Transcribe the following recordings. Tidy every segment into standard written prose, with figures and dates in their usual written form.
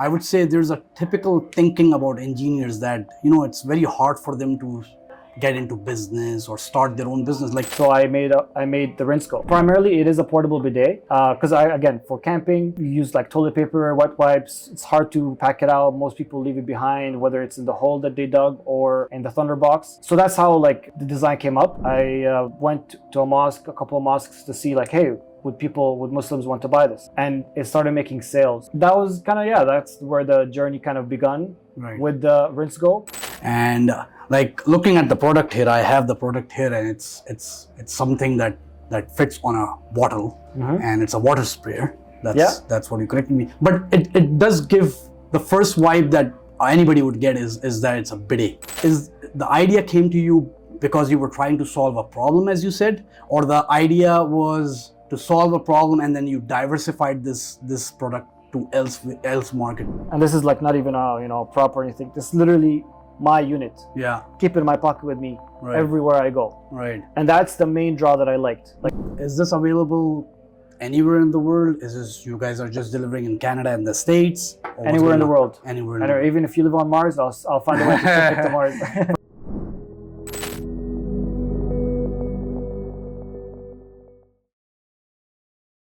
I would say there's a typical thinking about engineers that, it's very hard for them to get into business or start their own business. So I made the rinse go. Primarily, it is a portable bidet because for camping, you use like toilet paper, wet wipes. It's hard to pack it out. Most people leave it behind, whether it's in the hole that they dug or in the thunder box. So that's how the design came up. I went to a couple of mosques to see hey, would Muslims want to buy this? And it started making sales. That was that's where the journey kind of begun with the rinse go. And looking at the product here, I have the product here, and it's something that fits on a bottle, and it's a water sprayer. That's what you corrected me. But it does give the first vibe that anybody would get is that it's a bidet. Is the idea came to you because you were trying to solve a problem, as you said, or the idea was to solve a problem and then you diversified this product to else market? And this is not even a prop or anything. This is literally my unit. Yeah. Keep it in my pocket with me everywhere I go. Right. And that's the main draw that I liked. Is this available anywhere in the world? Is this you guys are just delivering in Canada and the States? Anywhere in the world. Anywhere in the world. Even if you live on Mars, I'll find a way to ship it to Mars.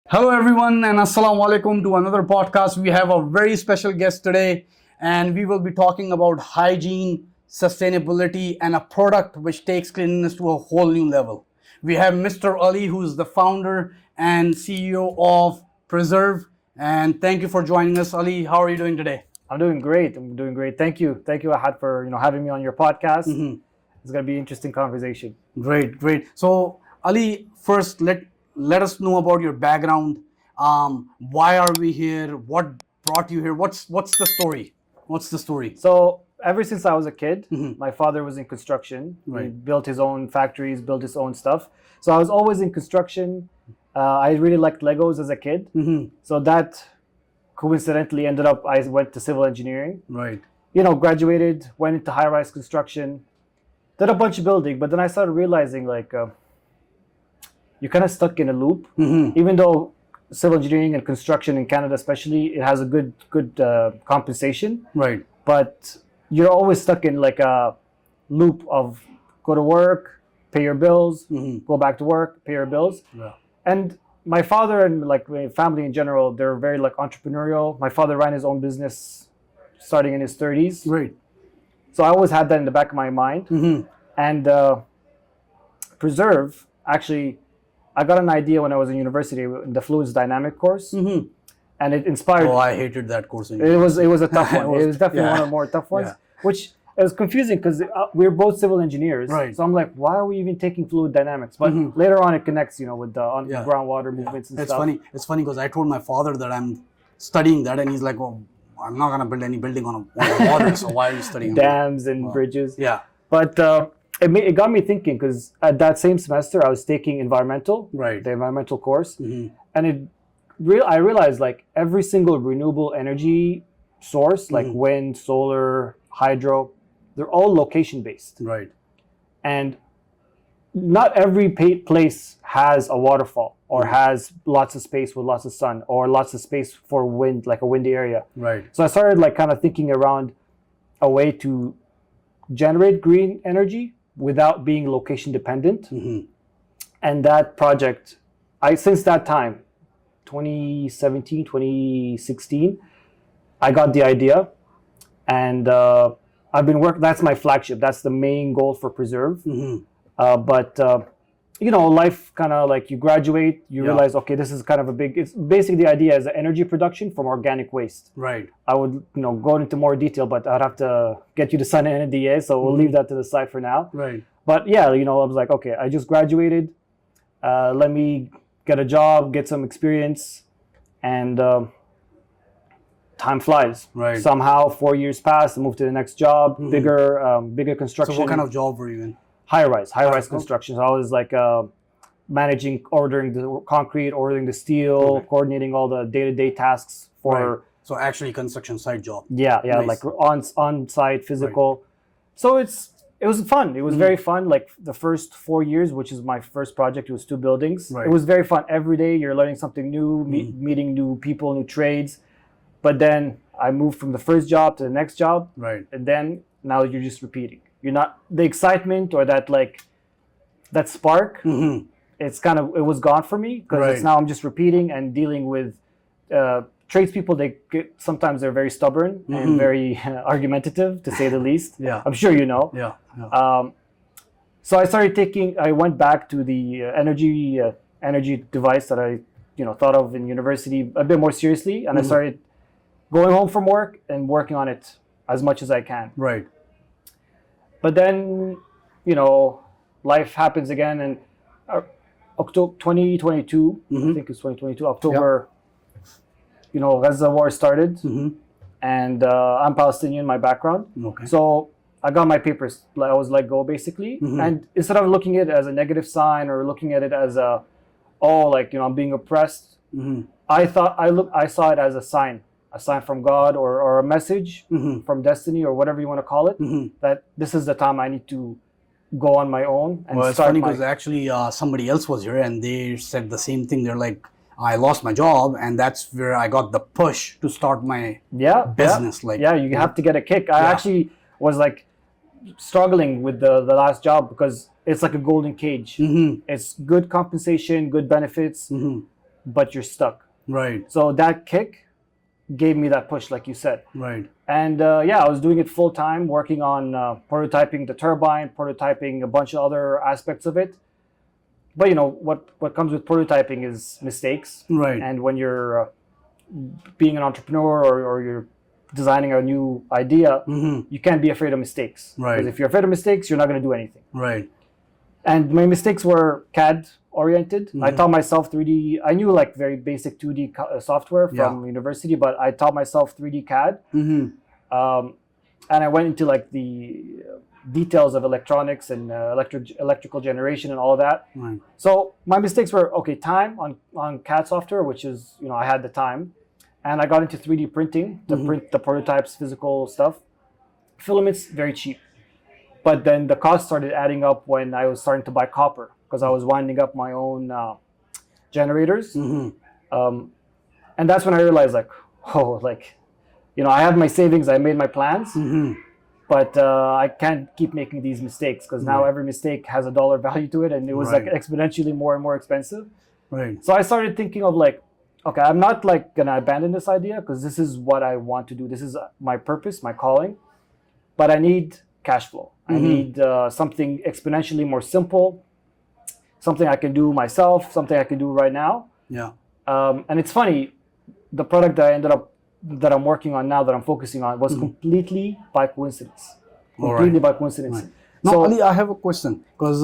Hello everyone, and assalamu alaikum to another podcast. We have a very special guest today, and we will be talking about hygiene, sustainability, and a product which takes cleanliness to a whole new level. We have Mr. Ali, who is the founder and CEO of przrve, and thank you for joining us, Ali. How are you doing today? I'm doing great. Thank you, Ahad, for having me on your podcast. It's gonna be an interesting conversation. Great. So Ali, first let us know about your background. Why are we here? What brought you here? What's the story? So ever since I was a kid, my father was in construction. He built his own factories, built his own stuff. So I was always in construction. I really liked Legos as a kid. So that coincidentally ended up, I went to civil engineering. Right. Graduated, went into high-rise construction, did a bunch of building, but then I started realizing you're kind of stuck in a loop. Even though civil engineering and construction in Canada especially, it has a good compensation. Right. But you're always stuck in a loop of go to work, pay your bills, go back to work, pay your bills. Yeah. And my father and my family in general, they're very entrepreneurial. My father ran his own business starting in his 30s. Right. So I always had that in the back of my mind. And przrve, actually, I got an idea when I was in university in the fluids dynamic course, and it inspired. Oh, I hated that course. It was a tough one. It was definitely one of the more tough ones, which it was confusing because we're both civil engineers. Right. So I'm like, why are we even taking fluid dynamics? But later on, it connects, with the groundwater movements and stuff. It's funny because I told my father that I'm studying that, and he's like, "Oh, I'm not gonna build any building on the water. So why are you studying dams and bridges?" Yeah. But it got me thinking because at that same semester I was taking environmental, the environmental course, and I realized every single renewable energy source, like wind, solar, hydro, they're all location based. Right. And not every place has a waterfall or has lots of space with lots of sun or lots of space for wind, like a windy area. Right. So I started kind of thinking around a way to generate green energy without being location dependent. And that project, since that time, 2017, 2016, I got the idea, and I've been working. That's my flagship. That's the main goal for przrve. But life kind of you graduate, you realize, okay, this is kind of it's basically the idea is energy production from organic waste. Right. I would, go into more detail, but I'd have to get you to sign an NDA, so we'll leave that to the side for now. Right. But yeah, I was like, okay, I just graduated. Let me get a job, get some experience, and time flies. Right. Somehow 4 years passed, I moved to the next job, bigger construction. So what kind of job were you in? High-rise construction. So I was managing, ordering the concrete, ordering the steel, coordinating all the day-to-day tasks for. Right. So actually construction site job. Yeah, nice. On-site, physical. Right. So it was fun. It was very fun. The first 4 years, which is my first project, it was 2 buildings. Right. It was very fun. Every day you're learning something new, meeting new people, new trades. But then I moved from the first job to the next job. Right. And then now you're just repeating. You're not the excitement or that spark. It's it was gone for me because it's now I'm just repeating and dealing with tradespeople. Sometimes they're very stubborn and very argumentative, to say the least. Yeah. I'm sure you know. Yeah. Yeah. So I went back to the energy device that I thought of in university a bit more seriously, and I started going home from work and working on it as much as I can. Right. But then, life happens again, and October 2022, I think it's 2022, October, Gaza war started, and I'm Palestinian, my background. Okay. So I got my papers, I was let go basically. And instead of looking at it as a negative sign or looking at it as I'm being oppressed, I saw it as a sign from God or a message from destiny or whatever you want to call it, that this is the time I need to go on my own and it's start funny because actually somebody else was here and they said the same thing. They're like, I lost my job and that's where I got the push to start my business. You have to get a kick. I actually was struggling with the last job because it's like a golden cage. It's good compensation, good benefits, but you're stuck. Right. So that kick gave me that push, like you said. Right. And I was doing it full time, working on prototyping the turbine, prototyping a bunch of other aspects of it. But what comes with prototyping is mistakes. Right. And when you're being an entrepreneur or you're designing a new idea, you can't be afraid of mistakes. Right. Because if you're afraid of mistakes, you're not going to do anything. Right. And my mistakes were CAD oriented. I taught myself 3D. I knew very basic 2D software from university, but I taught myself 3D CAD. And I went into the details of electronics and electrical generation and all of that. Right. So my mistakes were time on CAD software, which is I had the time, and I got into 3D printing to print the prototypes, physical stuff. Filaments very cheap, but then the cost started adding up when I was starting to buy copper because I was winding up my own generators, and that's when I realized I have my savings, I made my plans. But I can't keep making these mistakes because now every mistake has a dollar value to it, and it was exponentially more and more expensive. Right. So I started thinking of okay, I'm not gonna abandon this idea because this is what I want to do. This is my purpose, my calling. But I need cash flow. I need something exponentially more simple, something I can do myself, something I can do right now. Yeah. And it's funny, the product that I'm working on now, that I'm focusing on, was completely by coincidence. By coincidence. Right. Now, Ali, I have a question because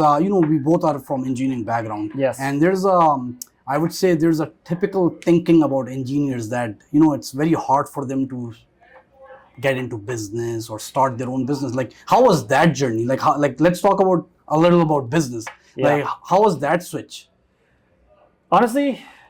we both are from engineering background. Yes. And there's I would say there's a typical thinking about engineers that it's very hard for them to get into business or start their own business. How was that journey? Let's talk about a little about business. Yeah. How was that switch? Honestly,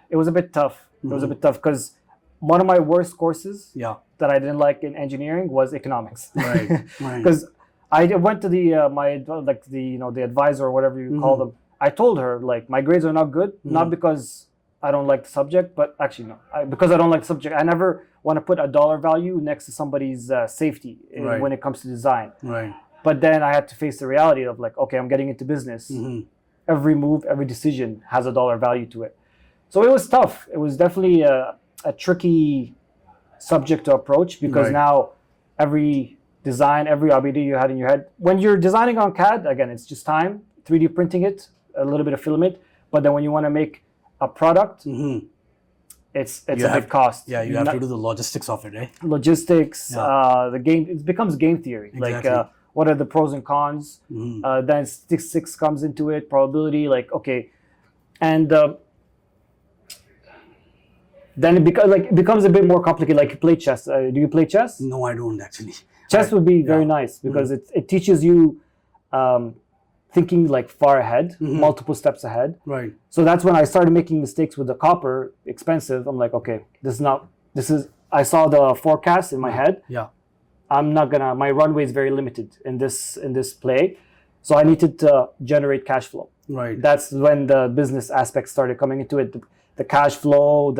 it was a bit tough. It was a bit tough because one of my worst courses that I didn't like in engineering was economics. Right. Because I went to the advisor or whatever you call them. I told her my grades are not good, not because I don't like the subject, but actually no, because I don't like the subject. I never want to put a dollar value next to somebody's safety when it comes to design. Right. But then I had to face the reality of okay, I'm getting into business. Every move, every decision has a dollar value to it. So it was tough. It was definitely a tricky subject to approach because now every design, every idea you had in your head, when you're designing on CAD, again, it's just time, 3D printing it, a little bit of filament. But then when you want to make a product, it's a big cost. Yeah, you have to do the logistics of it, eh? Logistics, the game, it becomes game theory. Exactly. What are the pros and cons? Then statistics comes into it, probability, okay. And then it becomes a bit more complicated. You play chess. Do you play chess? No, I don't actually. Chess would be very nice because it teaches you thinking far ahead, multiple steps ahead. Right. So that's when I started making mistakes with the copper, expensive. I'm okay, I saw the forecast in my head. Yeah. My runway is very limited in this play. So I needed to generate cash flow. Right. That's when the business aspect started coming into it. The cash flow,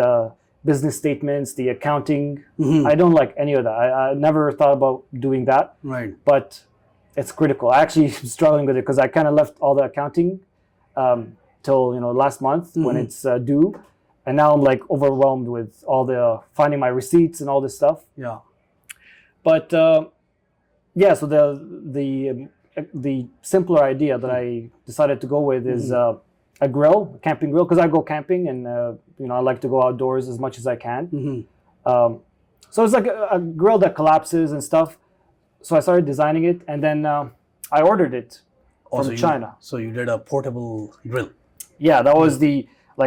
business statements, the accounting. I don't like any of that. I never thought about doing that. Right. But it's critical. I actually am struggling with it because I kind of left all the accounting till last month when it's due, and now I'm like overwhelmed with all the finding my receipts and all this stuff. Yeah. But yeah, so the simpler idea that I decided to go with is a camping grill, because I go camping and I like to go outdoors as much as I can. So it's like a grill that collapses and stuff. So I started designing it, and then I ordered it from China. So you did a portable grill. Yeah, that was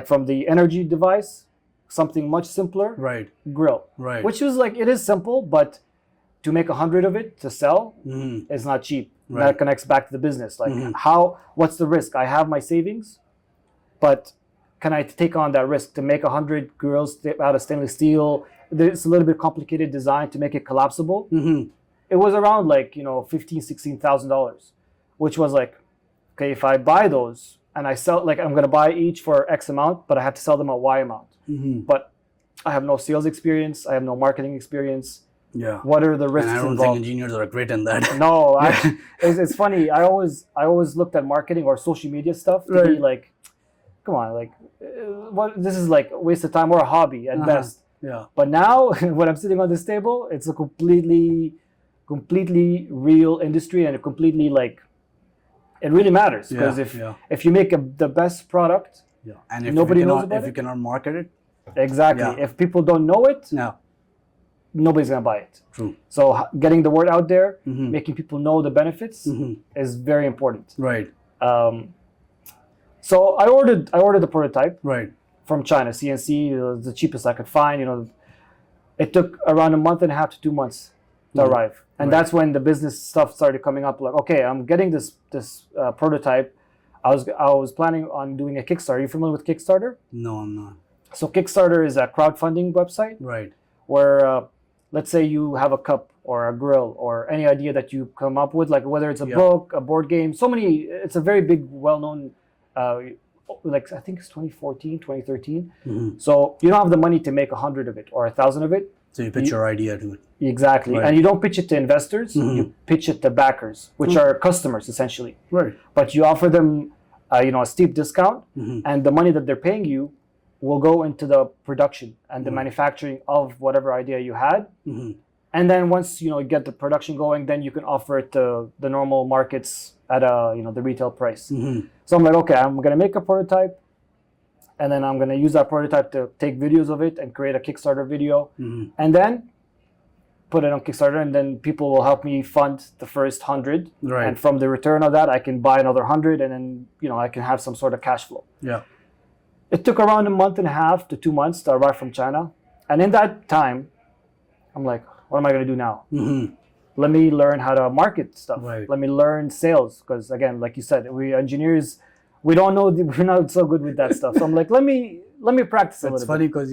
from the energy device, something much simpler. Right. Grill. Right. Which was it is simple, but to make 100 of it to sell is not cheap. Right. That connects back to the business. What's the risk? I have my savings, but can I take on that risk to make 100 grills out of stainless steel? It's a little bit complicated design to make it collapsible. It was around $15,000-$16,000, which was okay, if I buy those and I sell, I'm going to buy each for X amount, but I have to sell them at Y amount. But I have no sales experience. I have no marketing experience. Yeah. What are the risks and I don't involved? think engineers are great in that. No, it's funny. I always looked at marketing or social media stuff to be like, come on, what? This is a waste of time or a hobby at best. Yeah. But now, when I'm sitting on this table, it's a completely real industry, and it completely it really matters, because if you make the best product, and if nobody knows about if you cannot market it, exactly. If people don't know it, nobody's gonna buy it. True. So getting the word out there, making people know the benefits is very important. Right. So I ordered the prototype from China, CNC. It was the cheapest I could find. It took around a month and a half to 2 months to arrive, and that's when the business stuff started coming up. Okay, I'm getting this prototype. I was planning on doing a Kickstarter. Are you familiar with Kickstarter? No, I'm not. So Kickstarter is a crowdfunding website. Right. Where let's say you have a cup or a grill or any idea that you come up with, whether it's a book, a board game, it's a very big, well-known, I think it's 2014, 2013. So you don't have the money to make 100 of it or 1,000 of it. So you pitch your idea to it. Exactly. And you don't pitch it to investors, you pitch it to backers, which are customers essentially. Right. But you offer them a steep discount, and the money that they're paying you will go into the production and the manufacturing of whatever idea you had. And then once you get the production going, then you can offer it to the normal markets at the retail price. So I'm like, okay, I'm gonna make a prototype, and then I'm gonna use that prototype to take videos of it and create a Kickstarter video, and then put it on Kickstarter, and then people will help me fund the first 100. Right. And from the return of that, I can buy another 100, and then I can have some sort of cash flow. Yeah. It took around a month and a half to 2 months to arrive from China. And in that time, I'm like, what am I going to do now? Let me learn how to market stuff. Right. Let me learn sales. Because again, like you said, we engineers, we don't know, we're not so good with that stuff. So I'm like, let me practice a little bit. It's funny because,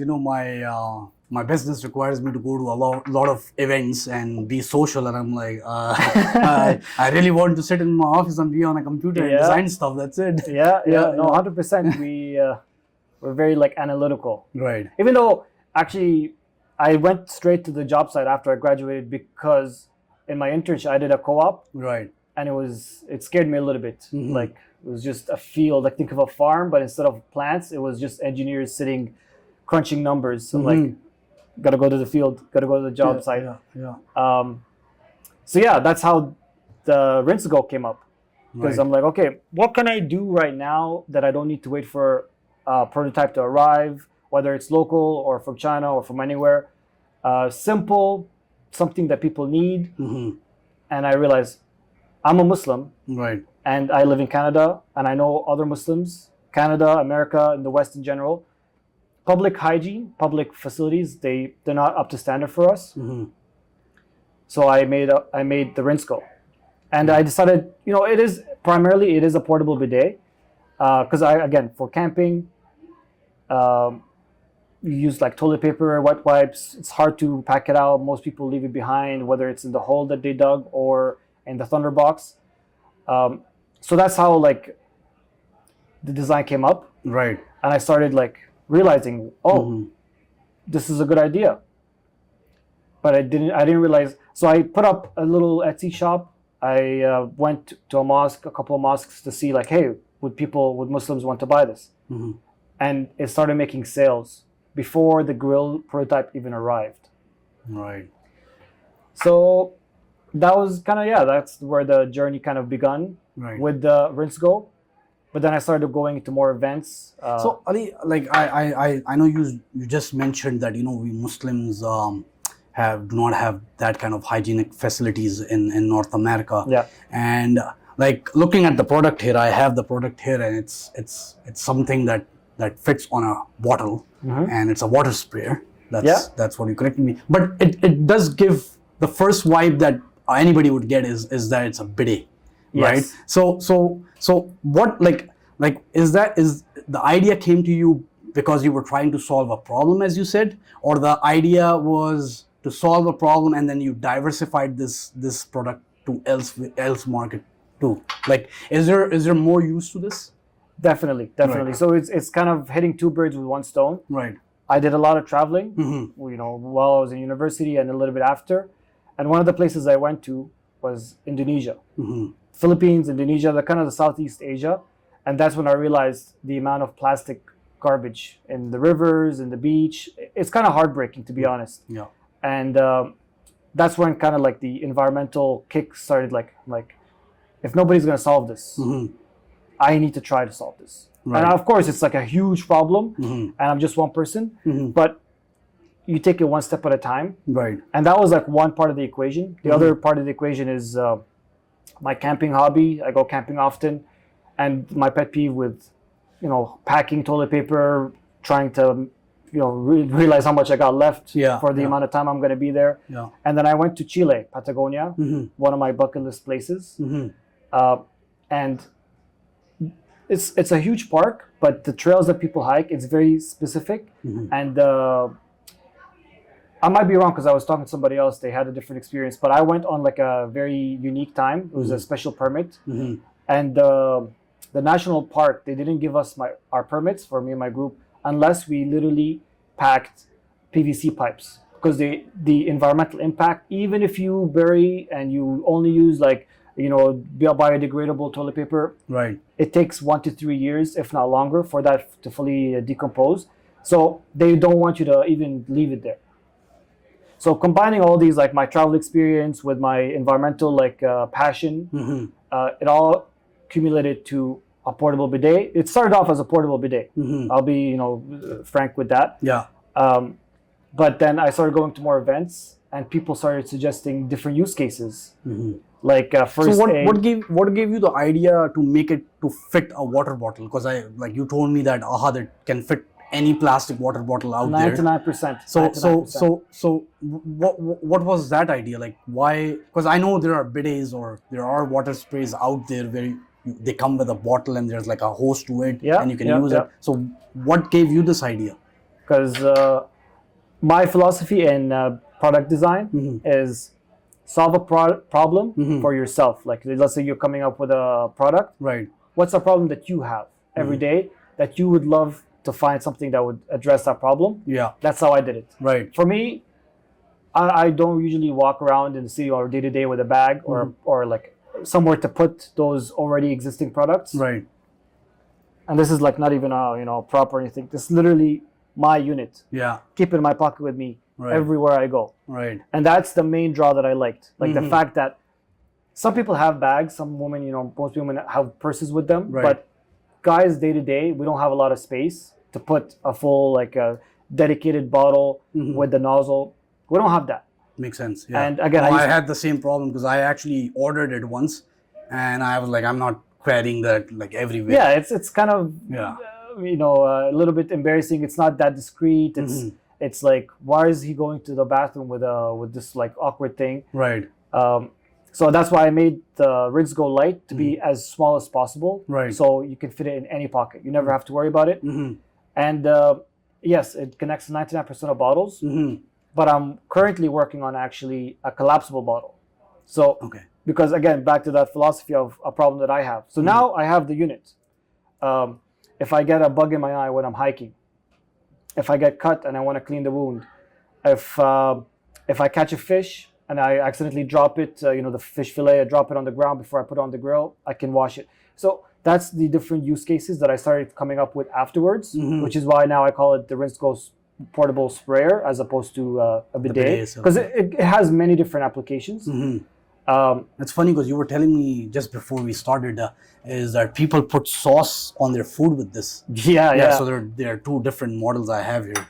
my business requires me to go to a lot of events and be social. And I'm like, I really want to sit in my office and be on a computer and design stuff. That's it. No, 100%. We're very analytical. Right. Even though actually I went straight to the job site after I graduated, because in my internship I did a co-op. Right. And it scared me a little bit. It was just a field. Think of a farm, but instead of plants, it was just engineers sitting, crunching numbers. So gotta go to the field, gotta go to the job site. So that's how the rinse go came up. Because I'm like, okay, what can I do right now that I don't need to wait for prototype to arrive, whether it's local or from China or from anywhere. Simple, something that people need. And I realized I'm a Muslim, right? And I live in Canada, and I know other Muslims, Canada, America, and the West in general. Public hygiene, public facilities, they're not up to standard for us. So I made the Rinsko, and I decided, it is a portable bidet, because for camping, you use toilet paper, wet wipes. It's hard to pack it out. Most people leave it behind, whether it's in the hole that they dug or in the Thunderbox. So that's how the design came up. Right. And I started realizing, this is a good idea. But I didn't realize. So I put up a little Etsy shop. I went to a mosque, a couple of mosques, to see like, hey, would Muslims want to buy this? And it started making sales before the grill prototype even arrived. Right. So that was kind of, that's where the journey kind of begun with the Rinse Go. But then I started going into more events. So Ali, like I know you just mentioned that we Muslims do not have that kind of hygienic facilities in North America. Yeah. And like looking at the product here, I have the product here, and it's something that fits on a bottle, and it's a water sprayer. That's what you corrected me. But it does give the first vibe that anybody would get is that it's a bidet, right? So what like is the idea came to you because you were trying to solve a problem, as you said, or the idea was to solve a problem and then you diversified this product to else market too? Like, is there more use to this? Definitely. Right. So it's kind of hitting two birds with one stone. Right. I did a lot of traveling, while I was in university and a little bit after. And one of the places I went to was Indonesia. Philippines, Indonesia, the kind of the Southeast Asia. And that's when I realized the amount of plastic garbage in the rivers, in the beach. It's kind of heartbreaking, to be honest. Yeah. And that's when kind of like the environmental kick started, like if nobody's going to solve this, I need to try to solve this. Right. And of course, it's like a huge problem, and I'm just one person, but you take it one step at a time. Right. And that was like one part of the equation. The other part of the equation is my camping hobby. I go camping often, and my pet peeve with, packing toilet paper, trying to, realize how much I got left for the amount of time I'm going to be there. Yeah. And then I went to Chile, Patagonia, one of my bucket list places, and it's a huge park, but the trails that people hike, it's very specific. And I might be wrong because I was talking to somebody else, they had a different experience, but I went on like a very unique time. It was a special permit. And the national park, they didn't give us our permits for me and my group unless we literally packed PVC pipes, because the environmental impact, even if you bury and you only use like biodegradable toilet paper, right, it takes 1 to 3 years, if not longer, for that to fully decompose. So they don't want you to even leave it there. So combining all these, like my travel experience with my environmental passion, it all accumulated to a portable bidet. It started off as a portable bidet. I'll be frank with that. Yeah. But then I started going to more events, and people started suggesting different use cases. Like first so aid. what gave you the idea to make it to fit a water bottle? Because you told me that that can fit any plastic water bottle out 99%. there. So what was that idea? Like, why? Because I know there are bidets or there are water sprays out there where they come with a bottle and there's like a hose to it, and you can use it. So what gave you this idea? Because my philosophy in product design is solve a problem for yourself. Like, let's say you're coming up with a product. Right. What's a problem that you have every day that you would love to find something that would address that problem? Yeah. That's how I did it. Right. For me, I don't usually walk around in the city or day to day with a bag or like somewhere to put those already existing products. Right. And this is like not even a prop or anything. This is literally my unit. Yeah. Keep it in my pocket with me everywhere I go. Right. And that's the main draw that I liked. Like the fact that some people have bags, some women, most women have purses with them. Right. But guys, day to day, we don't have a lot of space to put a full a dedicated bottle with the nozzle. We don't have that. Makes sense. Yeah. And again, I had the same problem because I actually ordered it once, and I was like, I'm not carrying that like everywhere. Yeah, it's kind of a little bit embarrassing. It's not that discreet. It's like, why is he going to the bathroom with this like awkward thing? Right. So that's why I made the Rinse Go Light to be as small as possible. Right. So you can fit it in any pocket. You never have to worry about it. And yes, it connects to 99% of bottles. But I'm currently working on actually a collapsible bottle. So, because again, back to that philosophy of a problem that I have. So now I have the unit. If I get a bug in my eye when I'm hiking, if I get cut and I want to clean the wound, if I catch a fish and I accidentally drop it, the fish fillet, I drop it on the ground before I put it on the grill, I can wash it. So that's the different use cases that I started coming up with afterwards, which is why now I call it the Rinse Go portable sprayer as opposed to a bidet, because it has many different applications. It's funny because you were telling me just before we started is that people put sauce on their food with this. Yeah. So there are two different models I have here.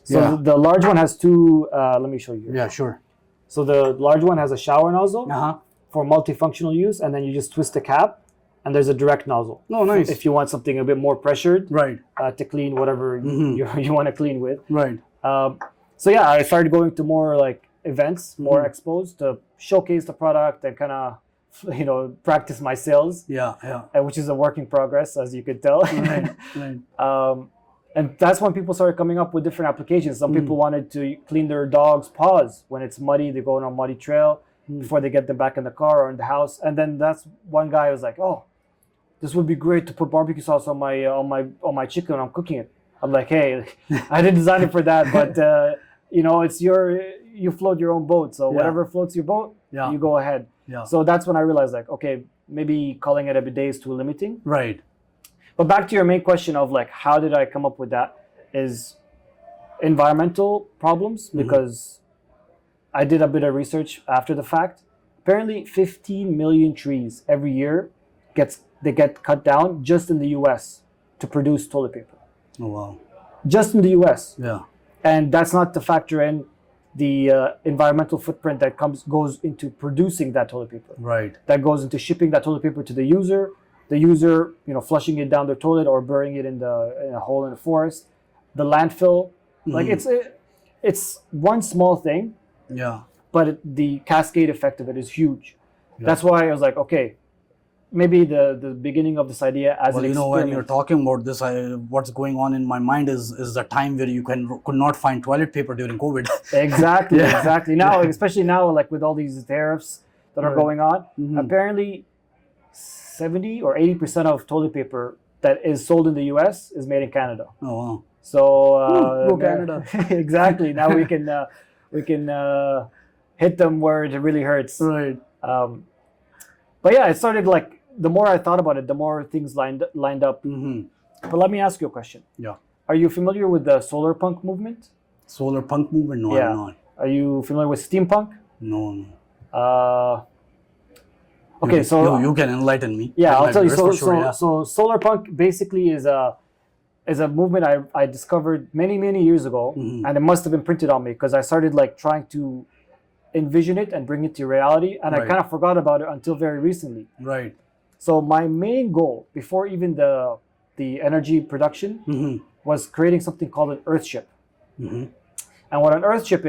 So the large one has two. Let me show you. Yeah, sure. So the large one has a shower nozzle for multifunctional use, and then you just twist the cap, and there's a direct nozzle. Oh, nice. If you want something a bit more pressured, right, to clean whatever you want to clean with. Right. So yeah, I started going to more like events, more expos to showcase the product and kind of, practice my sales. Yeah. Which is a work in progress, as you could tell. Right. And that's when people started coming up with different applications. Some people wanted to clean their dog's paws when it's muddy. They go on a muddy trail before they get them back in the car or in the house. And then that's one guy was like, "Oh, this would be great to put barbecue sauce on my chicken when I'm cooking it." I'm like, "Hey, I didn't design it for that, but it's you float your own boat. So whatever floats your boat, you go ahead." Yeah. So that's when I realized, like, okay, maybe calling it a bidet is too limiting. Right. But back to your main question of like, how did I come up with that? Is environmental problems, because I did a bit of research after the fact. Apparently 15 million trees every year get cut down just in the US to produce toilet paper. Oh, wow. Just in the US. Yeah. And that's not to factor in the environmental footprint that goes into producing that toilet paper. Right. That goes into shipping that toilet paper to the user, flushing it down their toilet or burying it in a hole in the forest, the landfill. Like it's one small thing. Yeah. But the cascade effect of it is huge. Yeah. That's why I was like, okay, maybe the beginning of this idea as an experiment. When you're talking about this, what's going on in my mind is the time where you could not find toilet paper during COVID. Exactly. Now, especially now, like with all these tariffs that are going on, apparently 70 or 80% of toilet paper that is sold in the US is made in Canada. Oh, wow. So go Canada. Exactly. Now we can hit them where it really hurts. Right. But yeah, it started like, the more I thought about it, the more things lined up. But let me ask you a question. Yeah. Are you familiar with the solar punk movement? Solar punk movement? No, I'm not. Are you familiar with steampunk? No. Okay, so you can enlighten me. Yeah, I'll tell you. So solar punk basically is a movement I discovered many years ago, and it must have been printed on me because I started like trying to envision it and bring it to reality, and I kind of forgot about it until very recently. Right. So my main goal before even the energy production was creating something called an earthship. And what an earthship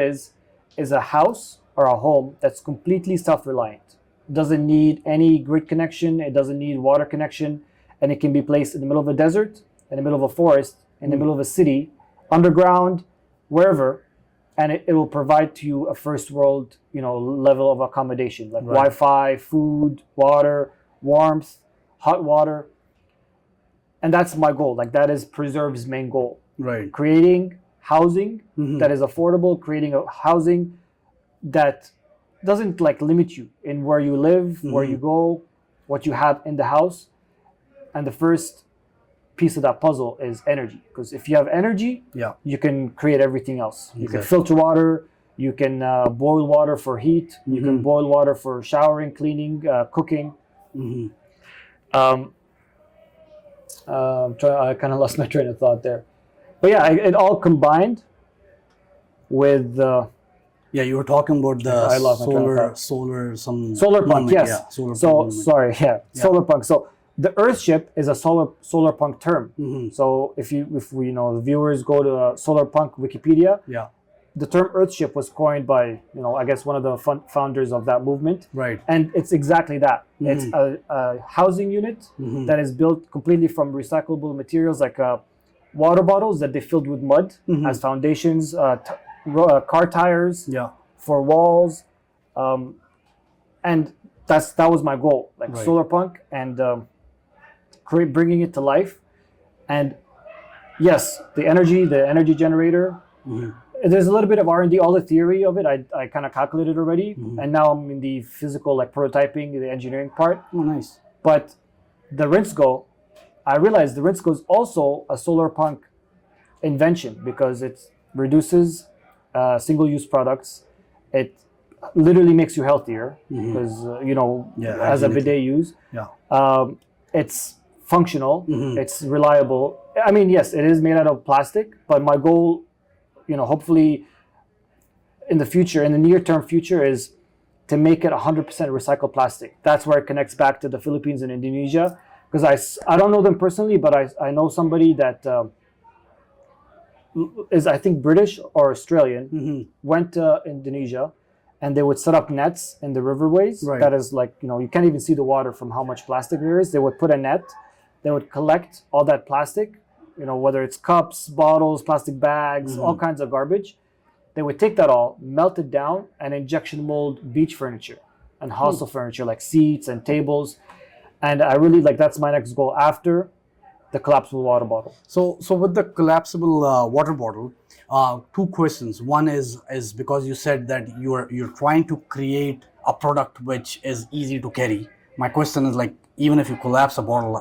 is a house or a home that's completely self-reliant. It doesn't need any grid connection. It doesn't need water connection, and it can be placed in the middle of a desert, in the middle of a forest, in the middle of a city, underground, wherever, and it will provide to you a first world, level of accommodation, like Wi-Fi, food, water, warmth, hot water. And that's my goal. Like that is Przrve's main goal. Right. Creating housing that is affordable, creating a housing that doesn't like limit you in where you live, where you go, what you have in the house. And the first piece of that puzzle is energy. Because if you have energy, you can create everything else. Exactly. You can filter water, you can boil water for heat, you can boil water for showering, cleaning, cooking. I kind of lost my train of thought there. But yeah, it all combined with... you were talking about the solar punk, yes. Yeah, solar punk. So the Earthship is a solar punk term. So if the viewers go to solar punk Wikipedia, the term Earthship was coined by I guess one of the founders of that movement. Right. And it's exactly that. It's a housing unit that is built completely from recyclable materials, like water bottles that they filled with mud as foundations. Car tires for walls, and that was my goal, solar punk, and bringing it to life. And yes, the energy generator. There's a little bit of R&D. All the theory of it, I kind of calculated already, and now I'm in the physical, like prototyping, the engineering part. Oh, nice. But the rinse go, I realized the rinse go is also a solar punk invention because it reduces single-use products. It literally makes you healthier because as a bidet use. Yeah. It's functional. It's reliable. I mean, yes, it is made out of plastic, but my goal, hopefully in the future, in the near-term future, is to make it 100% recycled plastic. That's where it connects back to the Philippines and Indonesia. Because I don't know them personally, but I know somebody that is, I think, British or Australian, went to Indonesia, and they would set up nets in the riverways. Right. That is like, you can't even see the water from how much plastic there is. They would put a net. They would collect all that plastic, whether it's cups, bottles, plastic bags, all kinds of garbage. They would take that all, melt it down, and injection mold beach furniture and hostel furniture like seats and tables. And I really that's my next goal after the collapsible water bottle. So with the collapsible water bottle, two questions. One is because you said that you're trying to create a product which is easy to carry. My question is even if you collapse a bottle,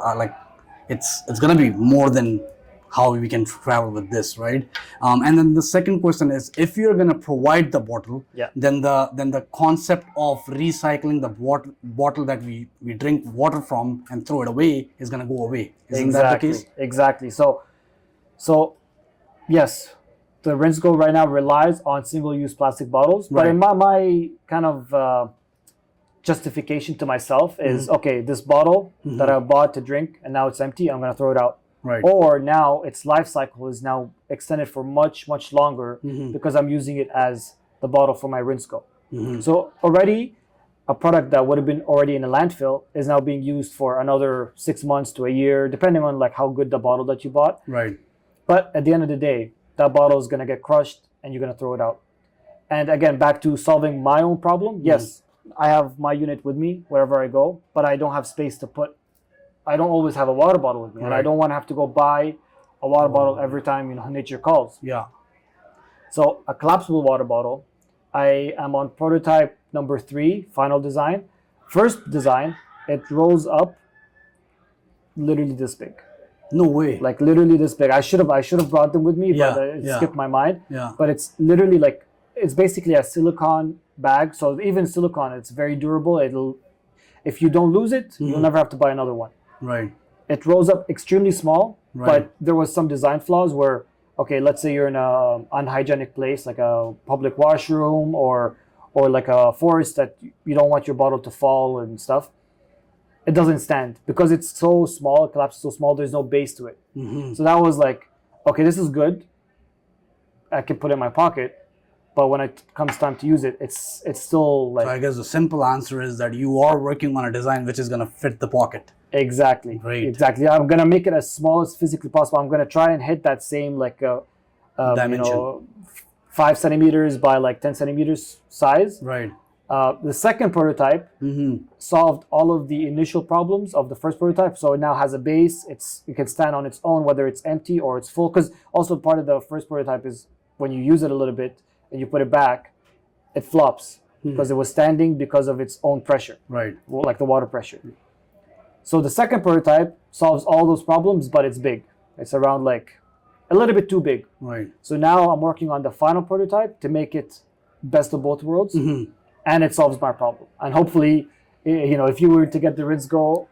it's gonna be more than how we can travel with this, right? And then the second question is, if you're gonna provide the bottle, then the concept of recycling the bottle that we drink water from and throw it away is gonna go away. Isn't that the case? Exactly. So yes, the rinse go right now relies on single-use plastic bottles, but in my kind of justification to myself is, okay, this bottle that I bought to drink and now it's empty, I'm gonna throw it out. Right. Or now its life cycle is now extended for much, much longer because I'm using it as the bottle for my rinse go. So already a product that would have been already in a landfill is now being used for another 6 months to a year, depending on how good the bottle that you bought. Right. But at the end of the day, that bottle is going to get crushed and you're going to throw it out. And again, back to solving my own problem. Yes, I have my unit with me wherever I go, but I don't have space to put. I don't always have a water bottle with me, and I don't want to have to go buy a water bottle every time nature calls. Yeah. So a collapsible water bottle. I am on prototype number 3, final design. First design, it rolls up literally this big. No way. Literally this big. I should have brought them with me, but it skipped my mind. Yeah. But it's literally it's basically a silicone bag. So even silicone, it's very durable. If you don't lose it, you'll never have to buy another one. Right. It rolls up extremely small, but there was some design flaws where, okay, let's say you're in a unhygienic place like a public washroom or like a forest that you don't want your bottle to fall and stuff. It doesn't stand because it's so small, it collapses so small, there's no base to it. So that was okay, this is good. I can put it in my pocket, but when it comes time to use it, it's still So I guess the simple answer is that you are working on a design which is going to fit the pocket. Exactly. Great. Exactly. I'm gonna make it as small as physically possible. I'm gonna try and hit that same dimension. 5 centimeters by 10 centimeters size. Right. The second prototype solved all of the initial problems of the first prototype. So it now has a base. It can stand on its own, whether it's empty or it's full. Because also part of the first prototype is when you use it a little bit and you put it back, it flops because it was standing because of its own pressure. Right. Like the water pressure. So the second prototype solves all those problems, but it's big. It's around a little bit too big. Right. So now I'm working on the final prototype to make it best of both worlds, and it solves my problem. And hopefully, if you were to get the rinse go,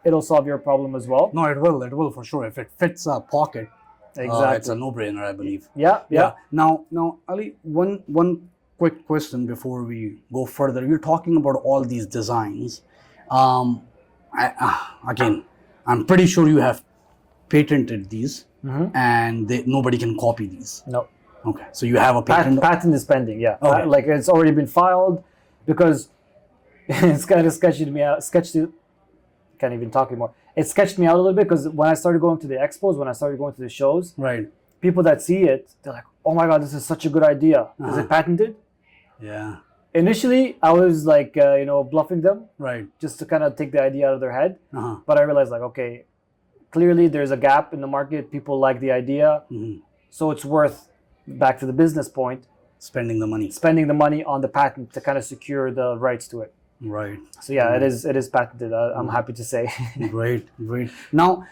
it'll solve your problem as well. No, it will. It will for sure. If it fits a pocket, it's a no-brainer, I believe. Yeah. Now, Ali, one quick question before we go further. You're talking about all these designs. Again, I'm pretty sure you have patented these, and nobody can copy these. No. Okay, so you have a patent. Patent is pending. Yeah. Okay. It's already been filed because it's kind of sketched me out. Can't even talk anymore. It sketched me out a little bit because when I started going to the expos, when I started going to the shows, people that see it, they're like, "Oh my God, this is such a good idea. Is it patented?" Yeah. Initially, I was bluffing them, Right. just to kind of take the idea out of their head. But I realized, okay, clearly there's a gap in the market. People like the idea. So it's worth, back to the business point, spending the money on the patent to kind of secure the rights to it. Right. So yeah, it is patented. I'm happy to say. Great. Now,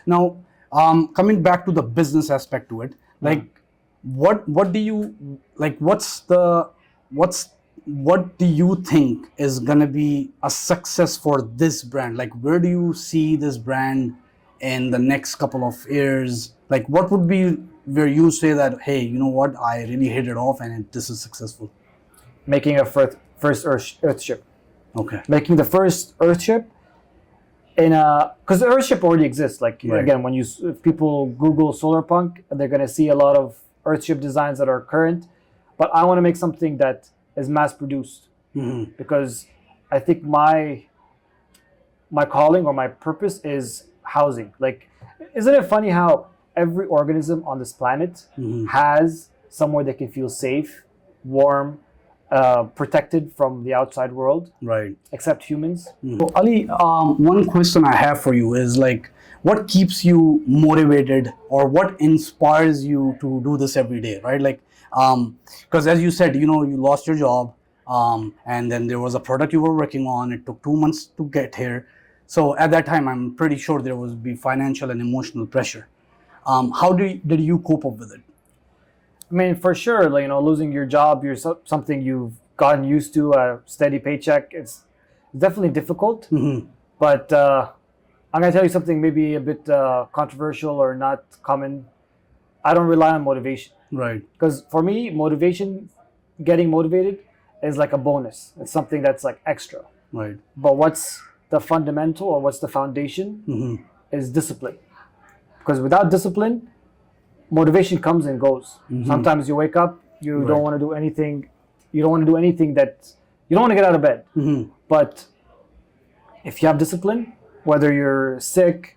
coming back to the business aspect to it, like, what do you like? What do you think is gonna be a success for this brand? Like, where do you see this brand in the next couple of years? Like, what would be where you say that, hey, you know what, I really hit it off and this is successful? Making a first Earth ship. Okay. Making the first Earth ship because the Earth ship already exists. Like, again, if people Google solar punk, they're gonna see a lot of Earth ship designs that are current. But I want to make something that is mass produced, because I think my calling or my purpose is housing. Like, isn't it funny how every organism on this planet has somewhere they can feel safe, warm, protected from the outside world, right? Except humans. So, Ali, one question I have for you is, like, what keeps you motivated, or what inspires you to do this every day, right? Like, because as you said, you lost your job, and then there was a product you were working on. It took 2 months to get here. So at that time, I'm pretty sure there would be financial and emotional pressure. How did you cope up with it? I mean, for sure, like, losing your job, something you've gotten used to, a steady paycheck. It's definitely difficult. But I'm gonna tell you something maybe a bit controversial or not common. I don't rely on motivation. Right. Because for me, getting motivated is like a bonus. It's something that's like extra. Right. But what's the fundamental, or what's the foundation is discipline. Because without discipline, motivation comes and goes. Sometimes you wake up, you don't want to do anything. You don't want to do anything that you don't want to get out of bed. But if you have discipline, whether you're sick,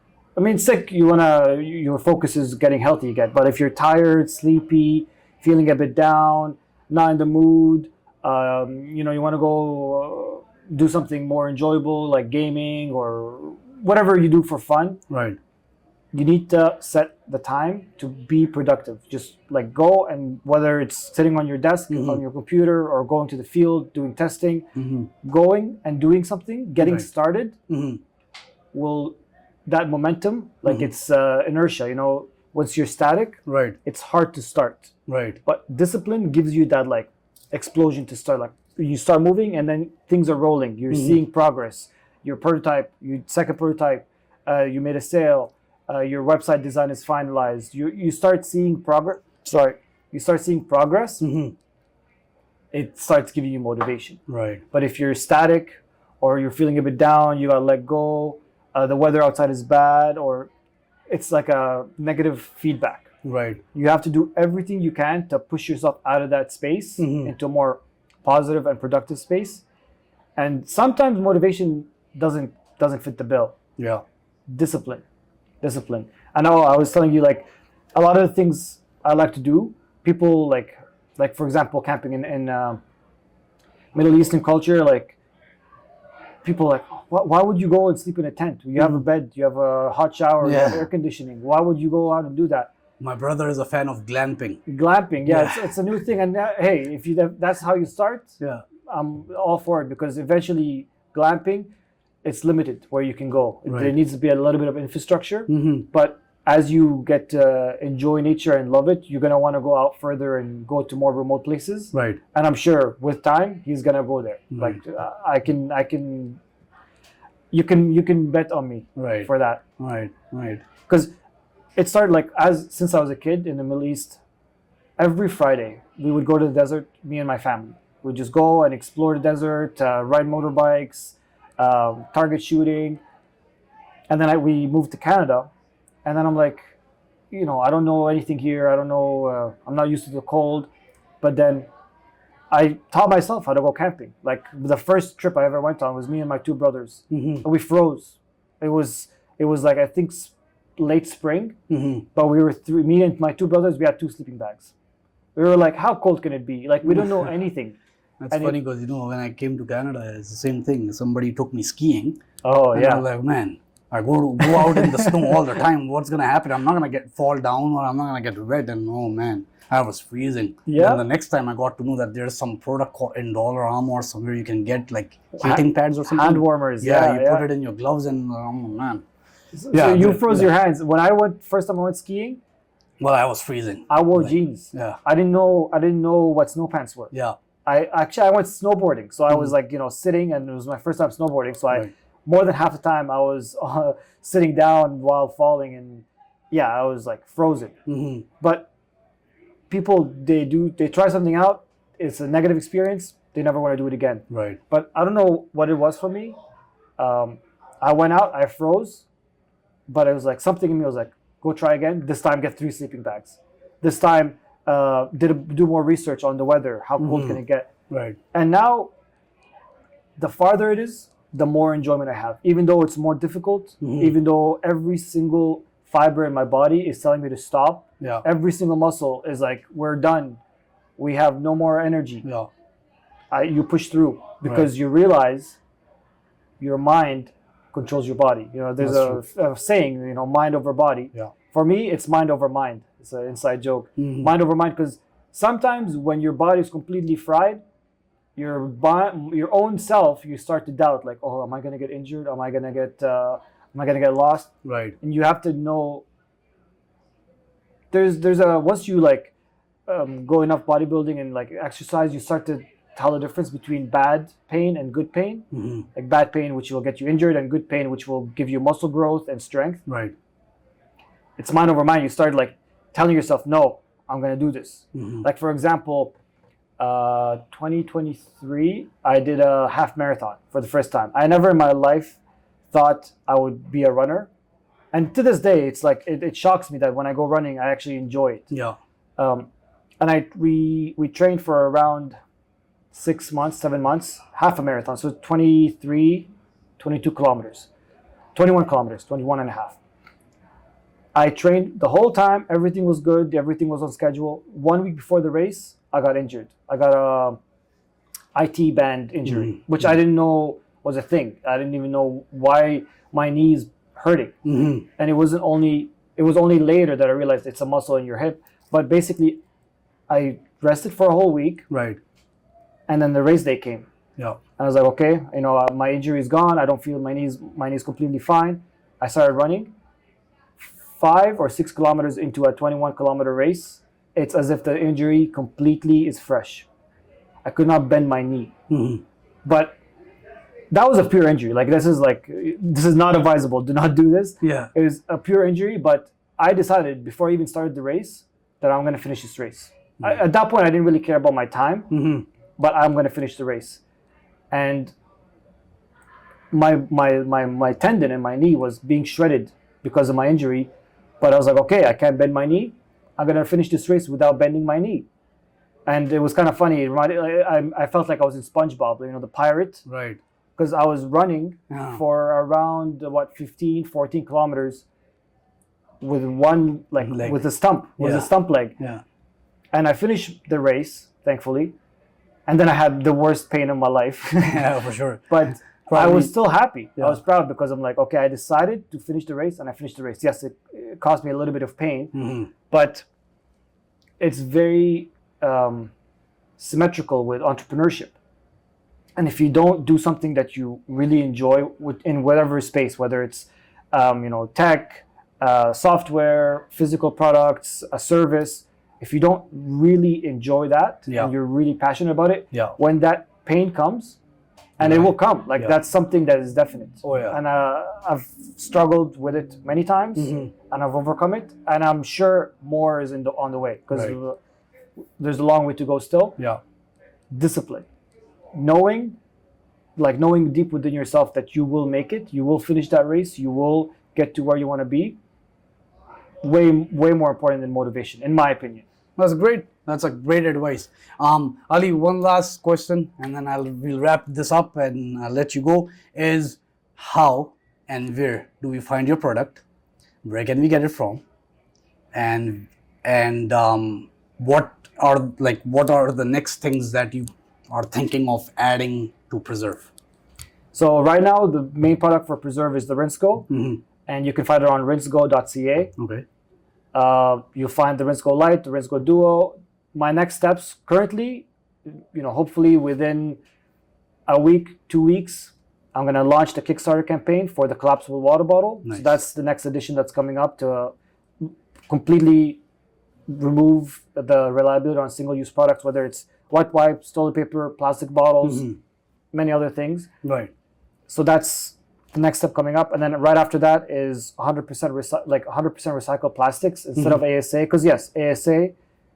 sick, your focus is getting healthy again. But if you're tired, sleepy, feeling a bit down, not in the mood, you want to go do something more enjoyable, like gaming or whatever you do for fun. Right. You need to set the time to be productive. Just like go, and whether it's sitting on your desk, on your computer, or going to the field, doing testing, going and doing something, getting started, that momentum, like it's inertia, once you're static, right, it's hard to start. Right. But discipline gives you that like explosion to start. Like you start moving and then things are rolling. You're seeing progress. Your prototype, your second prototype, you made a sale, your website design is finalized. You start seeing progress. You start seeing progress. It starts giving you motivation. Right. But if you're static, or you're feeling a bit down, you gotta let go. The weather outside is bad, or it's like a negative feedback. Right. You have to do everything you can to push yourself out of that space into a more positive and productive space. And sometimes motivation doesn't fit the bill. Yeah. Discipline. I know I was telling you, like, a lot of the things I like to do, people like for example, camping in Middle Eastern culture, like, people are like, why would you go and sleep in a tent? You have a bed, you have a hot shower, you have air conditioning. Why would you go out and do that? My brother is a fan of glamping. It's a new thing. And hey, if that's how you start, I'm all for it, because eventually glamping, it's limited where you can go. Right. There needs to be a little bit of infrastructure, but as you get to enjoy nature and love it, you're gonna want to go out further and go to more remote places. Right. And I'm sure with time he's gonna go there. Right. Like you can bet on me. Right. For that. Right. Because it started like since I was a kid in the Middle East. Every Friday we would go to the desert, me and my family. We'd just go and explore the desert, ride motorbikes, target shooting, and then we moved to Canada. And then I'm like, I don't know anything here. I don't know. I'm not used to the cold. But then I taught myself how to go camping. Like, the first trip I ever went on was me and my two brothers. And we froze. It was like, I think, late spring. But we were me and my two brothers, we had 2 sleeping bags. We were like, how cold can it be? Like, we don't know anything. That's funny, because when I came to Canada, it's the same thing. Somebody took me skiing. Oh, and yeah. I was like, man, I go out in the snow all the time. What's gonna happen? I'm not gonna fall down, or I'm not gonna get wet. And oh man, I was freezing. Yeah. Then the next time I got to know that there's some product called in Dollar Armor somewhere you can get like heating pads or something. Hand warmers. Yeah, you put it in your gloves, and oh man. So you froze your hands. When I went first time I went skiing, well, I was freezing. I wore jeans. Yeah. I didn't know what snow pants were. Yeah. I went snowboarding, so I was like, sitting, and it was my first time snowboarding. So I more than half the time I was sitting down while falling, and I was like frozen. Mm-hmm. But people, they try something out. It's a negative experience. They never want to do it again. Right. But I don't know what it was for me. I went out, I froze, but it was like something in me was like, go try again. This time, get 3 sleeping bags. This time, do more research on the weather. How cold can it get? Right. And now, the farther it is, the more enjoyment I have. Even though it's more difficult, even though every single fiber in my body is telling me to stop. Yeah. Every single muscle is like, we're done. We have no more energy. Yeah. You push through because you realize your mind controls your body. There's a saying, mind over body. Yeah. For me, it's mind over mind. It's an inside joke. Mind over mind, because sometimes when your body is completely fried, your own self, you start to doubt, like, oh, am I gonna get injured? Am I gonna get lost? Right. And you have to know. Once you go enough bodybuilding and like exercise, you start to tell the difference between bad pain and good pain. Like bad pain, which will get you injured, and good pain, which will give you muscle growth and strength. Right. It's mind over mind. You start like telling yourself, no, I'm going to do this. Like, for example, 2023, I did a half marathon for the first time. I never in my life thought I would be a runner. And to this day, it's like, it shocks me that when I go running, I actually enjoy it. Yeah. And we trained for around 6 months, 7 months, half a marathon. So 22 kilometers, 21 kilometers, 21 and a half. I trained the whole time. Everything was good. Everything was on schedule. 1 week before the race, I got injured. I got a IT band injury, which I didn't know was a thing. I didn't even know why my knee's hurting. And it was only later that I realized it's a muscle in your hip. But basically, I rested for a whole week. Right. And then the race day came. Yeah. And I was like, okay, my injury is gone. I don't feel my knee's completely fine. I started running. 5 or 6 kilometers into a 21 kilometer race, it's as if the injury completely is fresh. I could not bend my knee. But that was a pure injury. This is not advisable. Do not do this. Yeah. It was a pure injury, but I decided before I even started the race that I'm going to finish this race. At that point, I didn't really care about my time, but I'm going to finish the race. And my tendon in my knee was being shredded because of my injury. But I was like, okay, I can't bend my knee. I'm going to finish this race without bending my knee. And it was kind of funny. I felt like I was in SpongeBob, the pirate. Right. Because I was running for around, 15, 14 kilometers with one, leg. with a stump, with a stump leg. Yeah. And I finished the race, thankfully. And then I had the worst pain of my life. Yeah, for sure. But I was still happy. Yeah. I was proud because I'm like, okay, I decided to finish the race, and I finished the race. Yes, it caused me a little bit of pain, but it's very symmetrical with entrepreneurship. And if you don't do something that you really enjoy in whatever space, whether it's tech, software, physical products, a service, if you don't really enjoy that and you're really passionate about it, when that pain comes, and it will come, that's something that is definite. Oh yeah. And I've struggled with it many times, and I've overcome it, and I'm sure more is on the way, because there's a long way to go still. Yeah. Discipline, knowing deep within yourself that you will make it, you will finish that race, you will get to where you want to be. Way more important than motivation, in my opinion. That's great. That's a great advice. Ali, one last question, and then we'll wrap this up and I'll let you go. Is how and where do we find your product? Where can we get it from? And what are the next things that you are thinking of adding to przrve? So right now, the main product for Preserve is the RinseGo, and you can find it on rinsego.ca. Okay. You'll find the RinseGo Lite, the RinseGo Duo. My next steps currently, hopefully within a week, 2 weeks, I'm going to launch the Kickstarter campaign for the collapsible water bottle. Nice. So that's the next edition that's coming up to completely remove the reliability on single-use products, whether it's wet wipes, toilet paper, plastic bottles, many other things. Right. So that's the next step coming up, and then right after that is 100% recycled plastics instead of ASA. Because yes, ASA,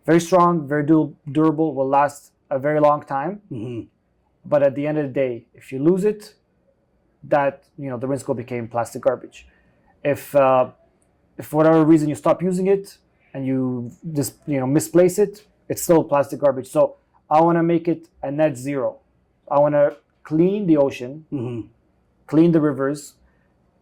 very strong, very durable, will last a very long time. But at the end of the day, if you lose it, that the RinseGo became plastic garbage. If for whatever reason you stop using it and you just misplace it, it's still plastic garbage. So I want to make it a net zero. I want to clean the ocean, clean the rivers,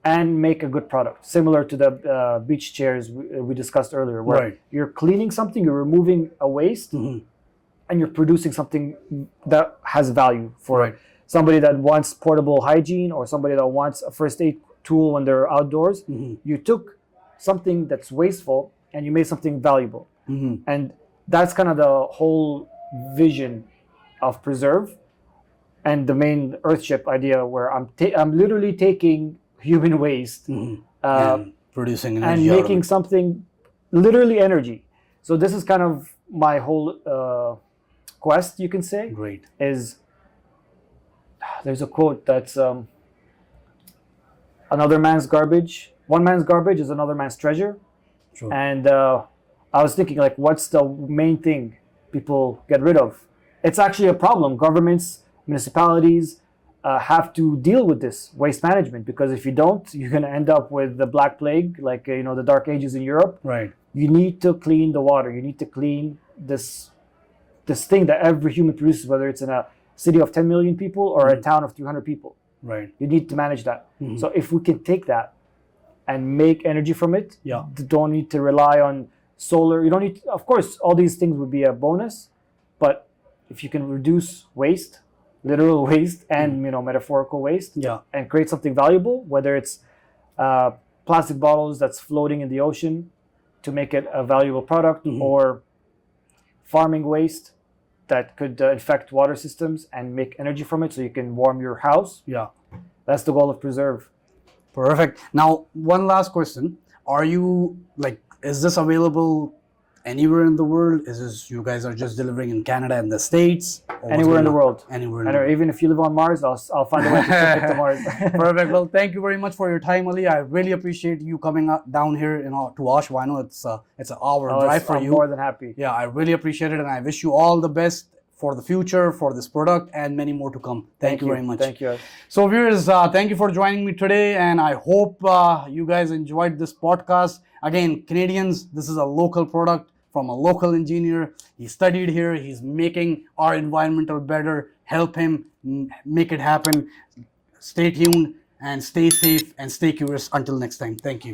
and make a good product, similar to the beach chairs we discussed earlier, where you're cleaning something, you're removing a waste, and you're producing something that has value for somebody that wants portable hygiene or somebody that wants a first aid tool when they're outdoors. You took something that's wasteful and you made something valuable. And that's kind of the whole vision of Preserve and the main Earthship idea, where I'm literally taking human waste and producing energy and making something, literally energy. So this is kind of my whole quest, you can say. Great. There's a quote that's another man's garbage. One man's garbage is another man's treasure. Sure. And I was thinking, like, what's the main thing people get rid of? It's actually a problem. Governments, municipalities have to deal with this waste management, because if you don't, you're going to end up with the Black Plague, like the Dark Ages in Europe. Right. You need to clean the water. You need to clean this thing that every human produces, whether it's in a city of 10 million people or a town of 300 people. Right. You need to manage that. So if we can take that and make energy from it, you don't need to rely on solar. You don't need of course, all these things would be a bonus, but if you can reduce waste, literal waste and metaphorical waste, and create something valuable, whether it's plastic bottles that's floating in the ocean to make it a valuable product, or farming waste that could infect water systems and make energy from it so you can warm your house. That's the goal of Preserve. Perfect. Now, one last question. Is this available anywhere in the world? Is this, you guys are just delivering in Canada and the States? Anywhere in the world. Anywhere. Even if you live on Mars, I'll find a way to ship it to Mars. Perfect. Well, thank you very much for your time, Ali. I really appreciate you coming down here to Oshawa. I know it's an hour drive for you. I'm more than happy. Yeah, I really appreciate it, and I wish you all the best for the future, for this product, and many more to come. Thank you very much. Thank you. So viewers, thank you for joining me today, and I hope you guys enjoyed this podcast. Again, Canadians, this is a local product from a local engineer. He studied here. He's making our environmental better. Help him make it happen. Stay tuned and stay safe and stay curious. Until next time. Thank you.